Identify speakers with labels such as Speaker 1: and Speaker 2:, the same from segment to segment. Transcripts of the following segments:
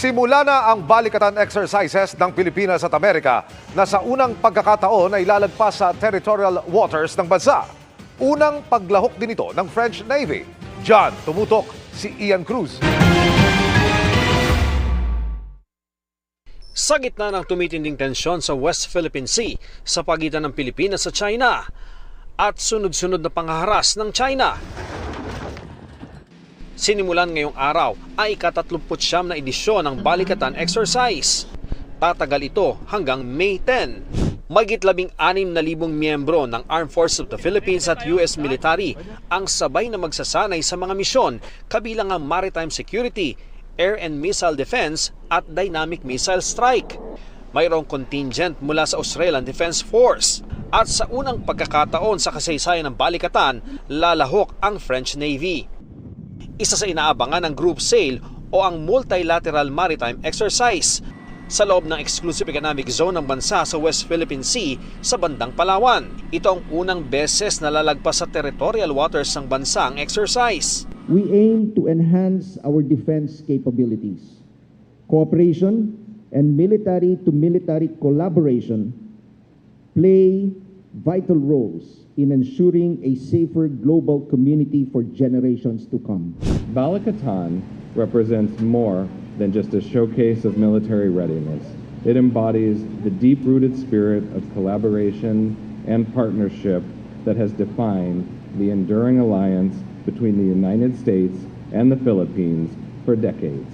Speaker 1: Simula na ang balikatan exercises ng Pilipinas at Amerika na sa unang pagkakataon ay lalagpas sa territorial waters ng bansa. Unang paglahok din ito ng French Navy. Diyan tumutok si Ian Cruz.
Speaker 2: Sa gitna ng tumitinding tensyon sa West Philippine Sea sa pagitan ng Pilipinas at China at sunod-sunod na panghaharas ng China, sinimulan ngayong araw ay ika-39 na edisyon ng balikatan exercise. Tatagal ito hanggang May 10. Mahigit 16,000 miyembro ng Armed Forces of the Philippines at US military ang sabay na magsasanay sa mga misyon kabilang ang maritime security, air and missile defense at dynamic missile strike. Mayroong contingent mula sa Australian Defense Force. At sa unang pagkakataon sa kasaysayan ng balikatan, lalahok ang French Navy. Isa sa inaabangan ng group sail o ang multilateral maritime exercise sa loob ng exclusive economic zone ng bansa sa West Philippine Sea sa bandang Palawan. Ito ang unang beses na lalagpas sa territorial waters ng bansa ang exercise.
Speaker 3: We aim to enhance our defense capabilities. Cooperation and military-to-military collaboration play vital roles in ensuring a safer global community for generations to come.
Speaker 4: Balikatan represents more than just a showcase of military readiness. It embodies the deep-rooted spirit of collaboration and partnership that has defined the enduring alliance between the United States and the Philippines for decades.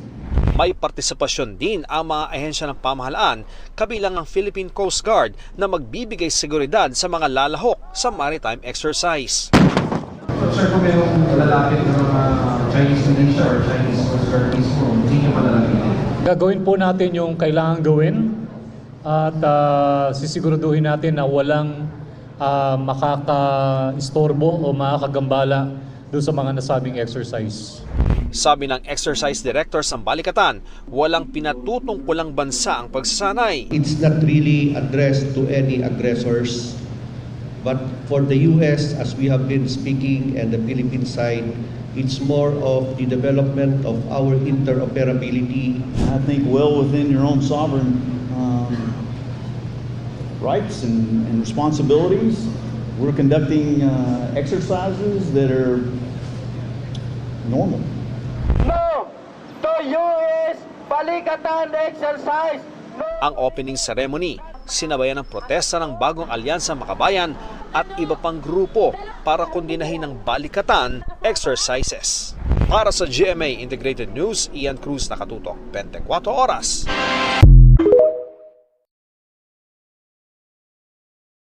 Speaker 2: May partisipasyon din ang mga ahensya ng pamahalaan kabilang ang Philippine Coast Guard na magbibigay seguridad sa mga lalahok sa maritime exercise.
Speaker 5: Sir, kung mayroong lalapit ng mga Chinese militia or Chinese Coast Guard mismo, hindi nyo malalapitin?
Speaker 6: Gagawin po natin yung kailangan gawin at sisiguraduhin natin na walang makaka-istorbo o makakagambala doon sa mga nasabing exercise.
Speaker 2: Sabi ng exercise director sa balikatan, walang pinatutungkulang bansa ang pagsasanay.
Speaker 7: It's not really addressed to any aggressors, but for the US, as we have been speaking, and the Philippine side, it's more of the development of our interoperability.
Speaker 8: I think well within your own sovereign rights and responsibilities, we're conducting exercises that are normal.
Speaker 9: No to US balikatan exercise. No.
Speaker 2: Ang opening ceremony, sinabayan ng protesta ng bagong alyansa Makabayan at iba pang grupo para kondinahin ng balikatan exercises. Para sa GMA Integrated News, Ian Cruz, nakatutok 24 oras.